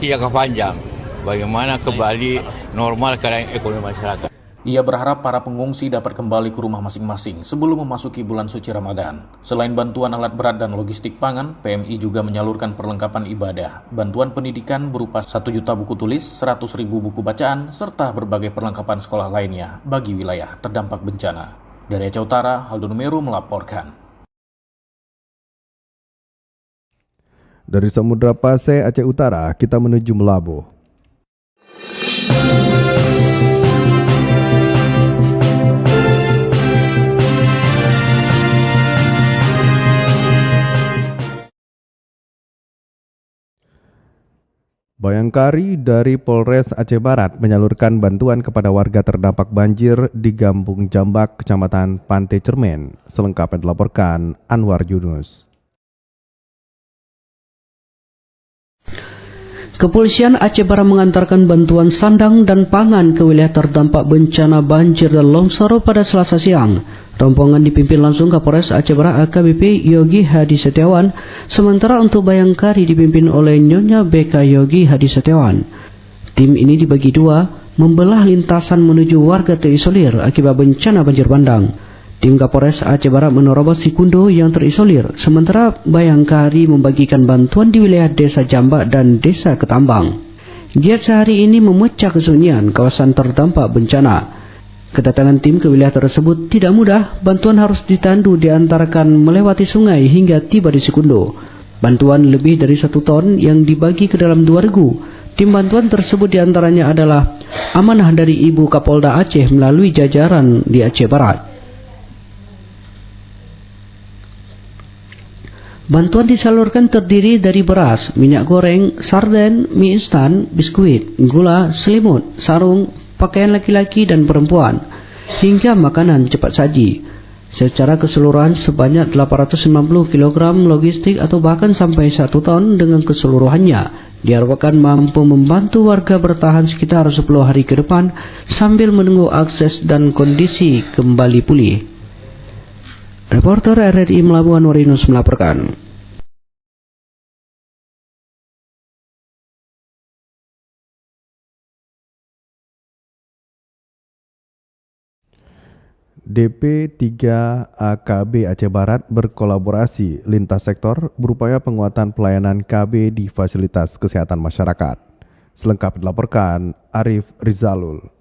nanti jangka panjang. Bagaimana kembali normal keadaan ekonomi masyarakat. Ia berharap para pengungsi dapat kembali ke rumah masing-masing sebelum memasuki bulan suci Ramadan. Selain bantuan alat berat dan logistik pangan, PMI juga menyalurkan perlengkapan ibadah, bantuan pendidikan berupa 1 juta buku tulis, 100.000 buku bacaan, serta berbagai perlengkapan sekolah lainnya bagi wilayah terdampak bencana. Dari Aceh Utara, Haldo Numeru melaporkan. Dari Samudra Pasai, Aceh Utara, kita menuju Melabuh. Bayangkari dari Polres Aceh Barat menyalurkan bantuan kepada warga terdampak banjir di Gampung Jambak, Kecamatan Pantai Cermen. Selengkapnya dilaporkan Anwar Yunus. Kepolisian Aceh Barat mengantarkan bantuan sandang dan pangan ke wilayah terdampak bencana banjir dan longsor pada Selasa siang. Rombongan dipimpin langsung Kapolres Aceh Barat AKBP Yogi Hadi Setiawan, sementara untuk Bayangkari dipimpin oleh Nyonya BK Yogi Hadi Setiawan. Tim ini dibagi dua, membelah lintasan menuju warga terisolir akibat bencana banjir bandang. Tim Kapolres Aceh Barat menerobos Sikundo yang terisolir, sementara Bayangkari membagikan bantuan di wilayah Desa Jambak dan Desa Ketambang. Giat sehari ini memecah kesunyian kawasan terdampak bencana. Kedatangan tim ke wilayah tersebut tidak mudah, bantuan harus ditandu diantarkan melewati sungai hingga tiba di Sikundo. Bantuan lebih dari 1 ton yang dibagi ke dalam 2 regu. Tim bantuan tersebut diantaranya adalah amanah dari Ibu Kapolda Aceh melalui jajaran di Aceh Barat. Bantuan disalurkan terdiri dari beras, minyak goreng, sarden, mie instan, biskuit, gula, selimut, sarung, pakaian laki-laki dan perempuan, hingga makanan cepat saji. Secara keseluruhan sebanyak 850 kg logistik atau bahkan sampai 1 ton dengan keseluruhannya diharapkan mampu membantu warga bertahan sekitar 10 hari ke depan sambil menunggu akses dan kondisi kembali pulih. Reporter RRI Melabuh Anwar Yunus melaporkan. DP 3 AKB Aceh Barat berkolaborasi lintas sektor berupaya penguatan pelayanan KB di fasilitas kesehatan masyarakat. Selengkap dilaporkan Arif Rizalul.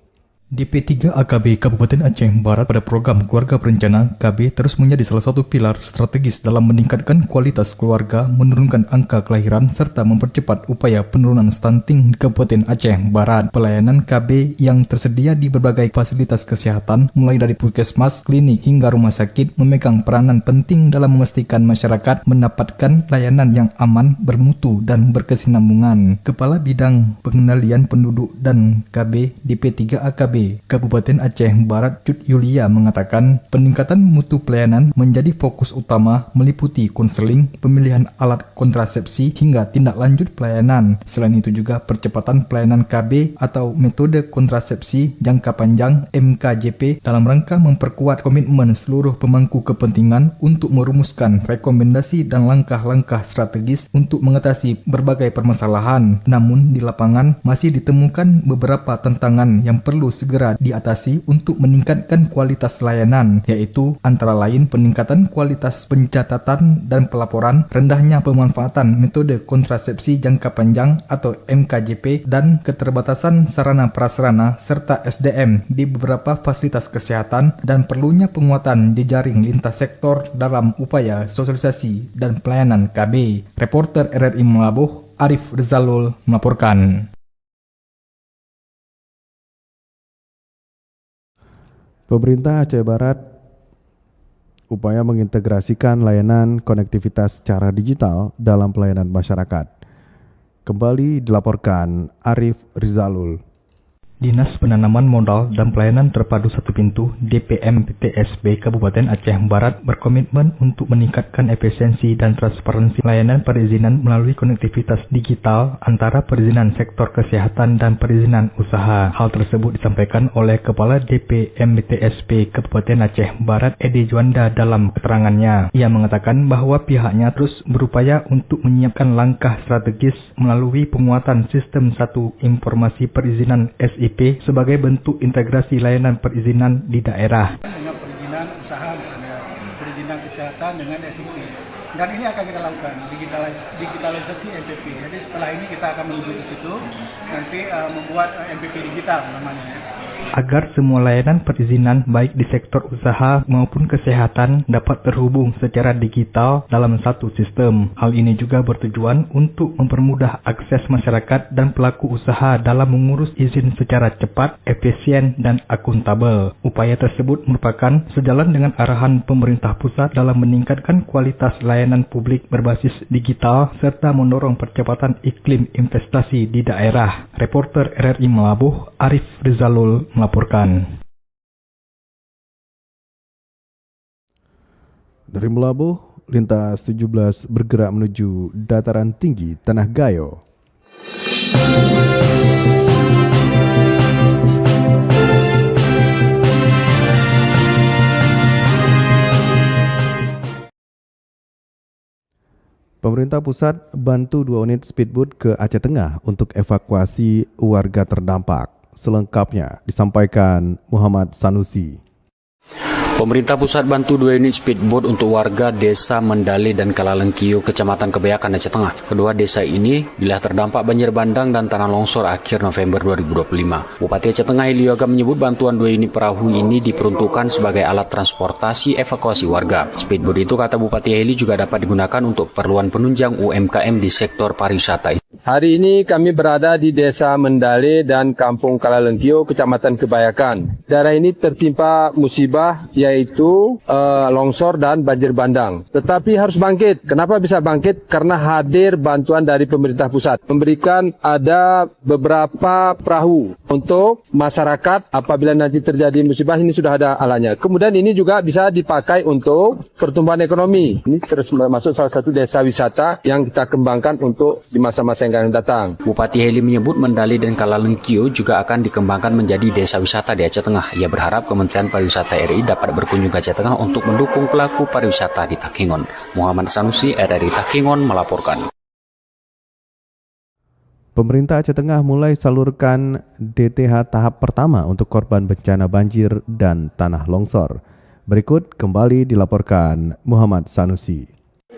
DP3 AKB Kabupaten Aceh Barat pada program Keluarga Berencana KB terus menjadi salah satu pilar strategis dalam meningkatkan kualitas keluarga, menurunkan angka kelahiran, serta mempercepat upaya penurunan stunting di Kabupaten Aceh Barat. Pelayanan KB yang tersedia di berbagai fasilitas kesehatan, mulai dari puskesmas, klinik, hingga rumah sakit, memegang peranan penting dalam memastikan masyarakat mendapatkan layanan yang aman, bermutu, dan berkesinambungan. Kepala Bidang Pengendalian Penduduk dan KB DP3 AKB Kabupaten Aceh Barat Cut Yulia mengatakan peningkatan mutu pelayanan menjadi fokus utama meliputi konseling, pemilihan alat kontrasepsi hingga tindak lanjut pelayanan. Selain itu juga percepatan pelayanan KB atau metode kontrasepsi jangka panjang MKJP dalam rangka memperkuat komitmen seluruh pemangku kepentingan untuk merumuskan rekomendasi dan langkah-langkah strategis untuk mengatasi berbagai permasalahan. Namun di lapangan masih ditemukan beberapa tantangan yang perlu segera diatasi untuk meningkatkan kualitas layanan, yaitu antara lain peningkatan kualitas pencatatan dan pelaporan, rendahnya pemanfaatan metode kontrasepsi jangka panjang atau MKJP, dan keterbatasan sarana prasarana serta SDM di beberapa fasilitas kesehatan, dan perlunya penguatan jejaring lintas sektor dalam upaya sosialisasi dan pelayanan KB. Reporter RRI Melabuh, Arif Rizalul melaporkan. Pemerintah Aceh Barat upaya mengintegrasikan layanan konektivitas secara digital dalam pelayanan masyarakat. Kembali dilaporkan Arif Rizalul. Dinas Penanaman Modal dan Pelayanan Terpadu Satu Pintu DPM-PTSB Kabupaten Aceh Barat berkomitmen untuk meningkatkan efisiensi dan transparansi layanan perizinan melalui konektivitas digital antara perizinan sektor kesehatan dan perizinan usaha. Hal tersebut disampaikan oleh Kepala DPM-PTSB Kabupaten Aceh Barat Edi Juanda dalam keterangannya. Ia mengatakan bahwa pihaknya terus berupaya untuk menyiapkan langkah strategis melalui penguatan sistem satu informasi perizinan SIP sebagai bentuk integrasi layanan perizinan di daerah. Dengan perizinan usaha misalnya, perizinan kesehatan dengan SIP. Dan ini akan kita lakukan, digitalisasi MPP. Jadi setelah ini kita akan menuju ke situ, nanti membuat MPP digital namanya. Agar semua layanan perizinan baik di sektor usaha maupun kesehatan dapat terhubung secara digital dalam satu sistem. Hal ini juga bertujuan untuk mempermudah akses masyarakat dan pelaku usaha dalam mengurus izin secara cepat, efisien, dan akuntabel. Upaya tersebut merupakan sejalan dengan arahan pemerintah pusat dalam meningkatkan kualitas layanan publik berbasis digital serta mendorong percepatan iklim investasi di daerah. Reporter RRI Melabuh, Arif Rizalul melaporkan. Dari Melabuh, lintas 17 bergerak menuju dataran tinggi Tanah Gayo. Pemerintah pusat bantu 2 unit speedboat ke Aceh Tengah untuk evakuasi warga terdampak. Selengkapnya disampaikan Muhammad Sanusi. Pemerintah pusat bantu 2 unit speedboat untuk warga desa Mendale dan Kalalengkio, Kecamatan Kebayakan, Aceh Tengah. Kedua desa ini bila terdampak banjir bandang dan tanah longsor akhir November 2025. Bupati Aceh Tengah Heli Yoga menyebut bantuan 2 unit perahu ini diperuntukkan sebagai alat transportasi evakuasi warga. Speedboat itu, kata Bupati Heli, juga dapat digunakan untuk keperluan penunjang UMKM di sektor pariwisata. Hari ini kami berada di Desa Mendale dan Kampung Kalalengkio, Kecamatan Kebayakan. Daerah ini tertimpa musibah yaitu longsor dan banjir bandang. Tetapi harus bangkit. Kenapa bisa bangkit? Karena hadir bantuan dari pemerintah pusat. Memberikan ada beberapa perahu untuk masyarakat apabila nanti terjadi musibah, ini sudah ada alatnya. Kemudian ini juga bisa dipakai untuk pertumbuhan ekonomi. Ini terus masuk salah satu desa wisata yang kita kembangkan untuk di masa-masa yang datang. Bupati Heli menyebut Mendale dan Kalalengkio juga akan dikembangkan menjadi desa wisata di Aceh Tengah. Ia berharap Kementerian Pariwisata RI dapat berkunjung ke Aceh Tengah untuk mendukung pelaku pariwisata di Takengon. Muhammad Sanusi, RRI Takengon melaporkan. Pemerintah Aceh Tengah mulai salurkan DTH tahap pertama untuk korban bencana banjir dan tanah longsor. Berikut kembali dilaporkan Muhammad Sanusi.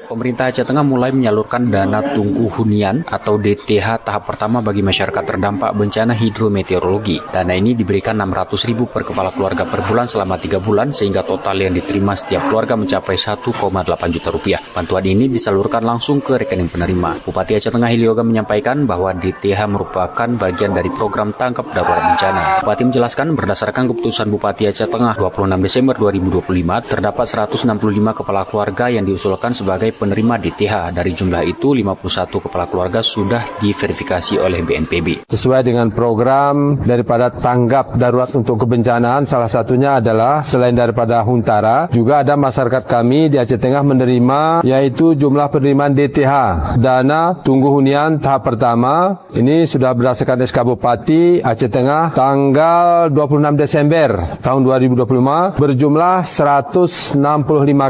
Pemerintah Aceh Tengah mulai menyalurkan dana tunggu hunian atau DTH tahap pertama bagi masyarakat terdampak bencana hidrometeorologi. Dana ini diberikan Rp600.000 per kepala keluarga per bulan selama 3 bulan sehingga total yang diterima setiap keluarga mencapai Rp1,8 juta. Bantuan ini disalurkan langsung ke rekening penerima. Bupati Aceh Tengah Heli Yoga menyampaikan bahwa DTH merupakan bagian dari program tangkap darurat bencana. Bupati menjelaskan berdasarkan keputusan Bupati Aceh Tengah 26 Desember 2025 terdapat 165 kepala keluarga yang diusulkan sebagai penerima DTH. Dari jumlah itu, 51 kepala keluarga sudah diverifikasi oleh BNPB. Sesuai dengan program daripada tanggap darurat untuk kebencanaan, salah satunya adalah selain daripada Huntara, juga ada masyarakat kami di Aceh Tengah menerima, yaitu jumlah penerimaan DTH, dana tunggu hunian tahap pertama. Ini sudah berdasarkan SK Bupati Aceh Tengah tanggal 26 Desember tahun 2025 berjumlah 165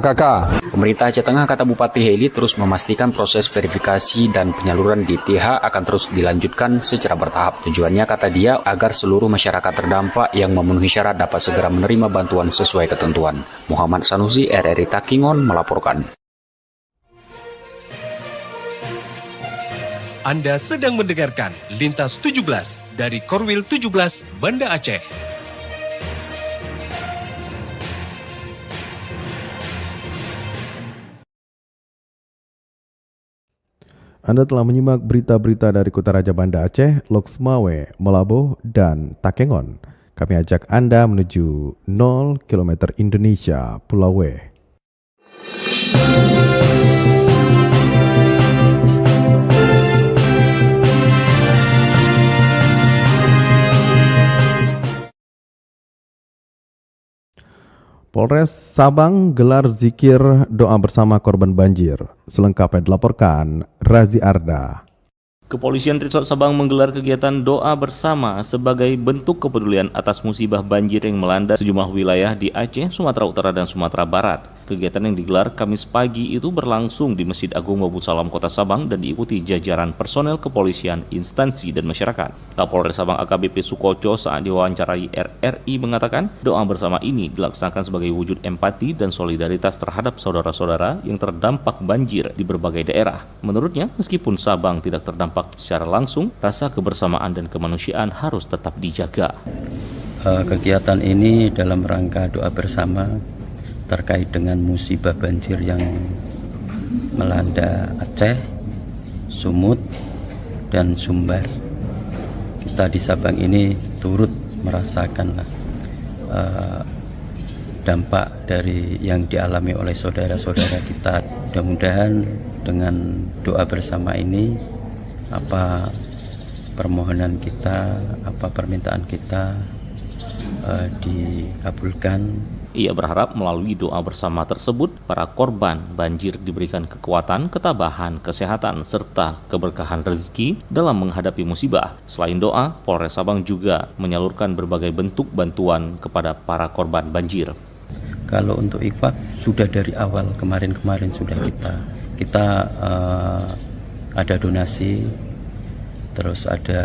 KK. Pemerintah Aceh Tengah, kata Bupati Heli, terus memastikan proses verifikasi dan penyaluran DTH akan terus dilanjutkan secara bertahap. Tujuannya, kata dia, agar seluruh masyarakat terdampak yang memenuhi syarat dapat segera menerima bantuan sesuai ketentuan. Muhammad Sanusi, RRI Takengon melaporkan. Anda sedang mendengarkan Lintas 17 dari Korwil 17 Banda Aceh. Anda telah menyimak berita-berita dari Kota Raja Banda Aceh, Loksmawe, Melabuh, dan Takengon. Kami ajak Anda menuju 0 km Indonesia, Pulau W. Polres Sabang gelar zikir doa bersama korban banjir. Selengkapnya dilaporkan Razi Arda. Kepolisian Resort Sabang menggelar kegiatan doa bersama sebagai bentuk kepedulian atas musibah banjir yang melanda sejumlah wilayah di Aceh, Sumatera Utara, dan Sumatera Barat. Kegiatan yang digelar Kamis pagi itu berlangsung di Masjid Agung Wabu Salam Kota Sabang dan diikuti jajaran personel kepolisian, instansi, dan masyarakat. Kapolres Sabang AKBP Sukoco saat diwawancarai RRI mengatakan doa bersama ini dilaksanakan sebagai wujud empati dan solidaritas terhadap saudara-saudara yang terdampak banjir di berbagai daerah. Menurutnya, meskipun Sabang tidak terdampak secara langsung, rasa kebersamaan dan kemanusiaan harus tetap dijaga. Kegiatan ini dalam rangka doa bersama terkait dengan musibah banjir yang melanda Aceh, Sumut, dan Sumbar. Kita di Sabang ini turut merasakan dampak dari yang dialami oleh saudara-saudara kita. Mudah-mudahan dengan doa bersama ini, apa permohonan kita, apa permintaan kita dikabulkan. Ia berharap melalui doa bersama tersebut, para korban banjir diberikan kekuatan, ketabahan, kesehatan, serta keberkahan rezeki dalam menghadapi musibah. Selain doa, Polres Sabang juga menyalurkan berbagai bentuk bantuan kepada para korban banjir. Kalau untuk infak, sudah dari awal kemarin sudah kita ada donasi, terus ada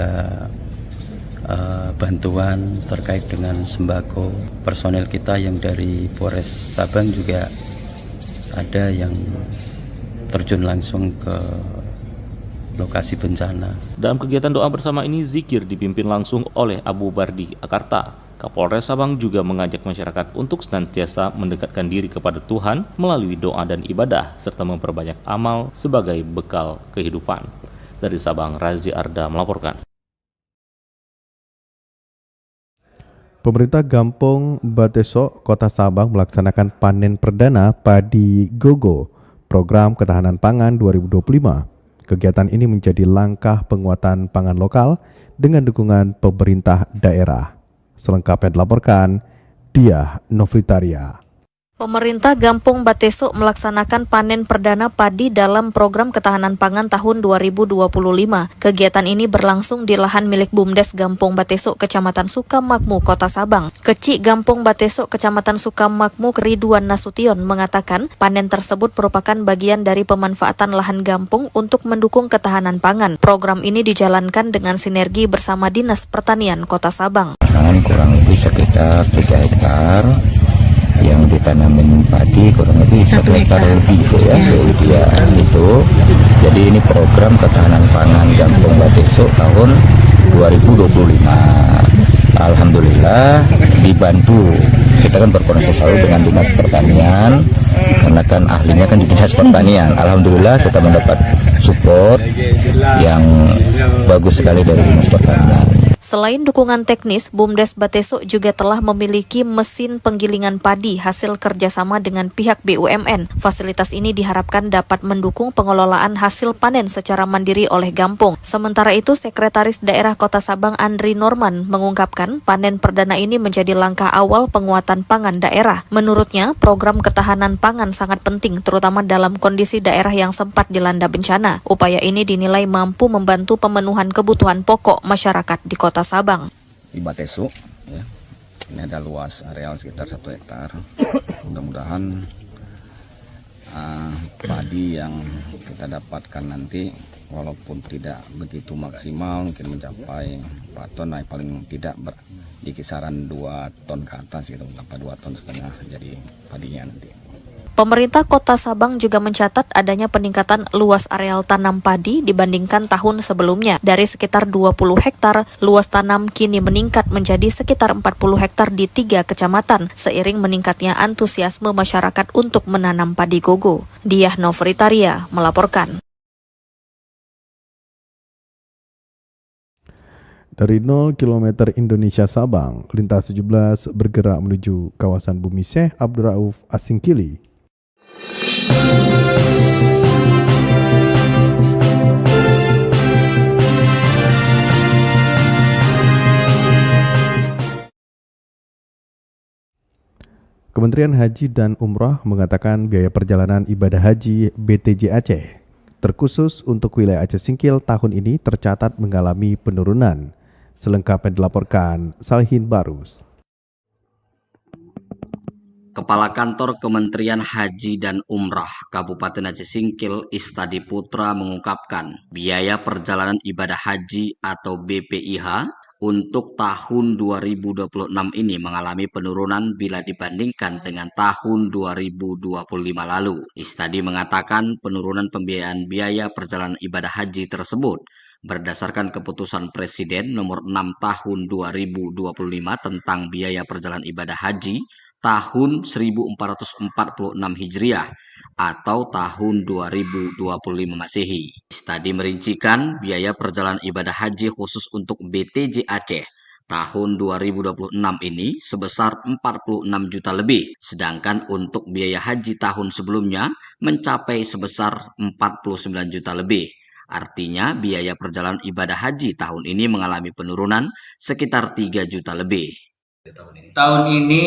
bantuan terkait dengan sembako. Personel kita yang dari Polres Sabang juga ada yang terjun langsung ke lokasi bencana. Dalam kegiatan doa bersama ini, zikir dipimpin langsung oleh Abu Bardi Akarta. Kapolres Sabang juga mengajak masyarakat untuk senantiasa mendekatkan diri kepada Tuhan melalui doa dan ibadah, serta memperbanyak amal sebagai bekal kehidupan. Dari Sabang, Razi Arda melaporkan. Pemerintah Gampong Batesok, Kota Sabang melaksanakan panen perdana padi Gogo, program ketahanan pangan 2025. Kegiatan ini menjadi langkah penguatan pangan lokal dengan dukungan pemerintah daerah. Selengkapnya dilaporkan Diah Novitaria. Pemerintah Gampong Batesok melaksanakan panen perdana padi dalam program ketahanan pangan tahun 2025. Kegiatan ini berlangsung di lahan milik BUMDes Gampong Batesok, Kecamatan Sukamakmur, Kota Sabang. Kecik Gampong Batesok, Kecamatan Sukamakmur, Ridwan Nasution mengatakan panen tersebut merupakan bagian dari pemanfaatan lahan Gampong untuk mendukung ketahanan pangan. Program ini dijalankan dengan sinergi bersama Dinas Pertanian Kota Sabang. Kurang lebih sekitar 3 hektar. Yang ditanamin padi kurang lebih 1 hektar lebih ya, itu. Jadi ini program ketahanan pangan Gampong Batesok tahun 2025. Alhamdulillah dibantu. Kita kan berkoordinasi selalu dengan Dinas Pertanian, karena kan ahlinya kan di Dinas Pertanian. Alhamdulillah kita mendapat support yang bagus sekali dari Dinas Pertanian. Selain dukungan teknis, BUMDes Batesok juga telah memiliki mesin penggilingan padi hasil kerjasama dengan pihak BUMN. Fasilitas ini diharapkan dapat mendukung pengelolaan hasil panen secara mandiri oleh Gampong. Sementara itu, Sekretaris Daerah Kota Sabang Andri Norman mengungkapkan panen perdana ini menjadi langkah awal penguatan pangan daerah. Menurutnya, program ketahanan pangan sangat penting, terutama dalam kondisi daerah yang sempat dilanda bencana. Upaya ini dinilai mampu membantu pemenuhan kebutuhan pokok masyarakat di Kota Sabang. Di Batesok, ya, ini ada luas areal sekitar 1 hektar. Mudah-mudahan padi yang kita dapatkan nanti, walaupun tidak begitu maksimal, mungkin mencapai 4 ton, paling tidak di kisaran 2 ton ke atas, gitu, sampai 2,5 ton jadi padinya nanti. Pemerintah Kota Sabang juga mencatat adanya peningkatan luas areal tanam padi dibandingkan tahun sebelumnya. Dari sekitar 20 hektar, luas tanam kini meningkat menjadi sekitar 40 hektar di 3 kecamatan, seiring meningkatnya antusiasme masyarakat untuk menanam padi Gogo. Diah Novitaria melaporkan. Dari 0 km Indonesia Sabang, lintas 17 bergerak menuju kawasan Bumi Syekh Abdul Rauf Asingkili. Kementerian Haji dan Umrah mengatakan biaya perjalanan ibadah haji BTJ Aceh terkhusus untuk wilayah Aceh Singkil tahun ini tercatat mengalami penurunan. Selengkapnya dilaporkan Salihin Barus. Kepala Kantor Kementerian Haji dan Umrah Kabupaten Aceh Singkil Istadi Putra mengungkapkan biaya perjalanan ibadah haji atau BPIH untuk tahun 2026 ini mengalami penurunan bila dibandingkan dengan tahun 2025 lalu. Istadi mengatakan penurunan pembiayaan biaya perjalanan ibadah haji tersebut berdasarkan keputusan Presiden nomor 6 tahun 2025 tentang biaya perjalanan ibadah haji tahun 1446 Hijriah atau tahun 2025 Masehi. Istadi merincikan biaya perjalanan ibadah haji khusus untuk BTJ Aceh tahun 2026 ini sebesar 46 juta lebih, sedangkan untuk biaya haji tahun sebelumnya mencapai sebesar 49 juta lebih. Artinya biaya perjalanan ibadah haji tahun ini mengalami penurunan sekitar 3 juta lebih. Tahun ini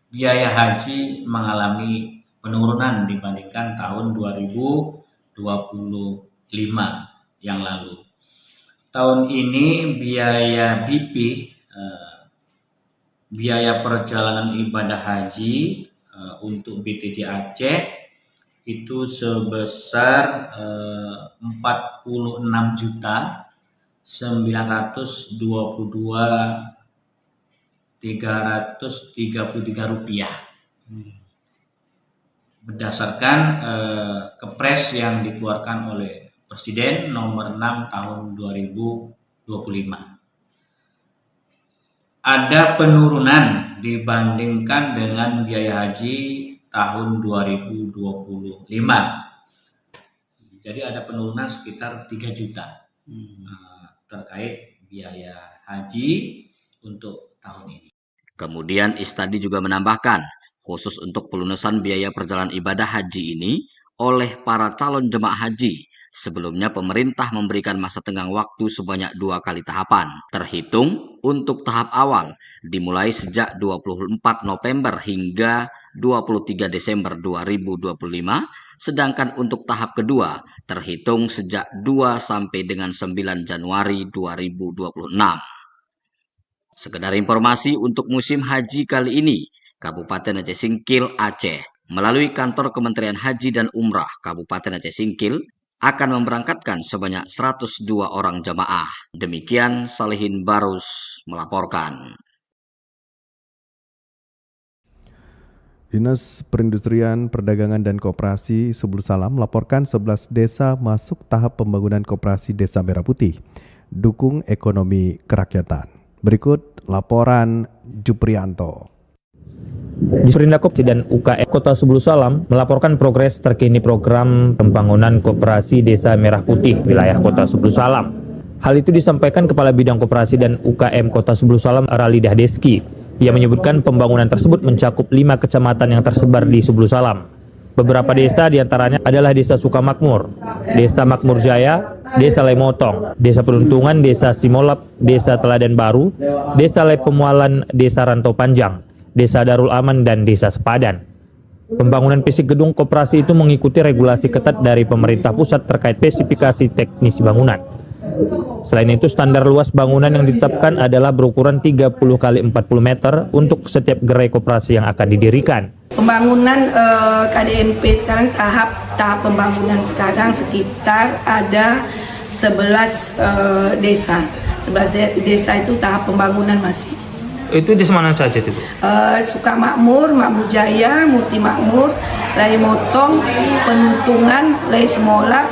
biaya haji mengalami penurunan dibandingkan tahun 2025 yang lalu. Tahun ini biaya BP, biaya perjalanan ibadah haji untuk BTJ Aceh itu sebesar 46.922.333 rupiah. Berdasarkan kepres yang dikeluarkan oleh Presiden nomor 6 tahun 2025. Ada penurunan dibandingkan dengan biaya haji tahun 2025. Jadi ada penurunan sekitar 3 juta terkait biaya haji untuk tahun ini. Kemudian Istadi juga menambahkan, khusus untuk pelunasan biaya perjalanan ibadah haji ini oleh para calon jemaah haji, sebelumnya pemerintah memberikan masa tenggang waktu sebanyak 2 kali tahapan. Terhitung untuk tahap awal dimulai sejak 24 November hingga 23 Desember 2025, sedangkan untuk tahap kedua terhitung sejak 2 sampai dengan 9 Januari 2026. Sekedar informasi untuk musim haji kali ini, Kabupaten Aceh Singkil Aceh melalui Kantor Kementerian Haji dan Umrah Kabupaten Aceh Singkil akan memberangkatkan sebanyak 102 orang jamaah. Demikian Salihin Barus melaporkan. Dinas Perindustrian, Perdagangan dan Koperasi Subul Salam melaporkan 11 desa masuk tahap pembangunan koperasi Desa Merah Putih, dukung ekonomi kerakyatan. Berikut laporan Juprianto. Disperindak dan UKM Kota Subul Salam melaporkan progres terkini program pembangunan koperasi Desa Merah Putih wilayah Kota Subul Salam. Hal itu disampaikan Kepala Bidang Koperasi dan UKM Kota Subul Salam Ralidah Deski. Ia menyebutkan pembangunan tersebut mencakup 5 kecamatan yang tersebar di Subul Salam. Beberapa desa diantaranya adalah Desa Sukamakmur, Desa Makmur Jaya, Desa Lemotong, Desa Peruntungan, Desa Simolap, Desa Teladan Baru, Desa Lepemualan, Desa Rantau Panjang, Desa Darul Aman, dan Desa Sepadan. Pembangunan fisik gedung koperasi itu mengikuti regulasi ketat dari pemerintah pusat terkait spesifikasi teknis bangunan. Selain itu, standar luas bangunan yang ditetapkan adalah berukuran 30 x 40 meter untuk setiap gerai koperasi yang akan didirikan. Pembangunan KDMP sekarang tahap pembangunan sekarang sekitar ada 11 desa. 11 desa itu tahap pembangunan masih. Itu di mana saja itu, Bu? Sukamakmur, Makmur Jaya, Muti Makmur, Lai Motong, Penuntungan, Lai Semolap,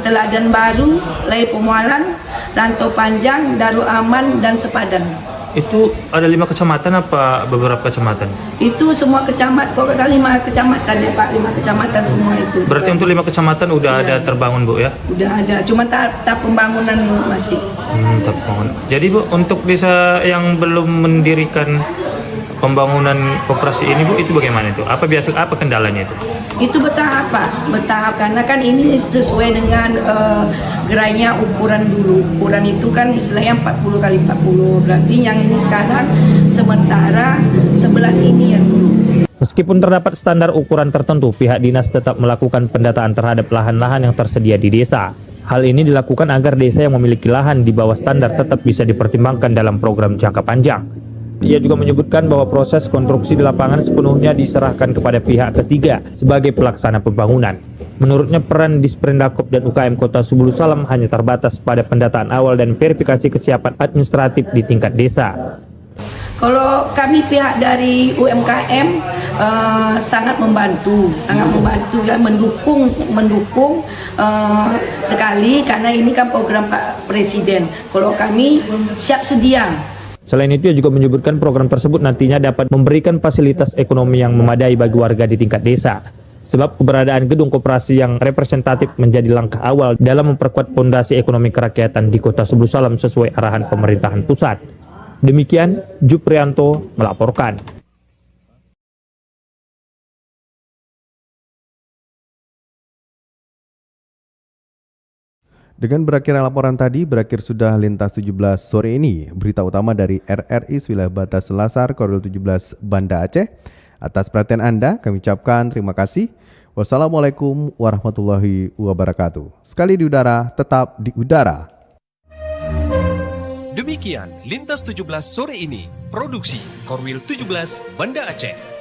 Teladan Baru, Lai Pemualan, Rantau Panjang, Darul Aman, dan Sepadan. Itu ada 5 kecamatan apa beberapa kecamatan? Itu semua kecamatan, kok 5 kecamatan ya Pak, 5 kecamatan semua itu. Berarti untuk 5 kecamatan udah ada terbangun, Bu, ya? Udah ada, cuma tahap pembangunan masih. Tahap pembangunan. Jadi, Bu, untuk desa yang belum mendirikan pembangunan koperasi ini, Bu, itu bagaimana itu? Apa kendalanya itu? Itu bertahap, Pak. Bertahap karena kan ini sesuai dengan gerainya ukuran dulu. Ukuran itu kan istilahnya 40 x 40. Berarti yang ini sekarang sementara 11 ini yang dulu. Meskipun terdapat standar ukuran tertentu, pihak dinas tetap melakukan pendataan terhadap lahan-lahan yang tersedia di desa. Hal ini dilakukan agar desa yang memiliki lahan di bawah standar tetap bisa dipertimbangkan dalam program jangka panjang. Ia juga menyebutkan bahwa proses konstruksi di lapangan sepenuhnya diserahkan kepada pihak ketiga sebagai pelaksana pembangunan. Menurutnya peran Disprendakop dan UKM Kota Sebulu Salam hanya terbatas pada pendataan awal dan verifikasi kesiapan administratif di tingkat desa. Kalau kami pihak dari UMKM sangat membantu ya, mendukung sekali karena ini kan program Pak Presiden. Kalau kami siap sedia. Selain itu, ia juga menyebutkan program tersebut nantinya dapat memberikan fasilitas ekonomi yang memadai bagi warga di tingkat desa. Sebab keberadaan gedung koperasi yang representatif menjadi langkah awal dalam memperkuat fondasi ekonomi kerakyatan di Kota Sebulu Salam sesuai arahan pemerintahan pusat. Demikian, Juprianto melaporkan. Dengan berakhirnya laporan tadi, berakhir sudah Lintas 17 sore ini. Berita utama dari RRI wilayah Batas Selasar, Korwil 17 Banda Aceh. Atas perhatian Anda, kami ucapkan terima kasih. Wassalamualaikum warahmatullahi wabarakatuh. Sekali di udara, tetap di udara. Demikian Lintas 17 sore ini. Produksi Korwil 17 Banda Aceh.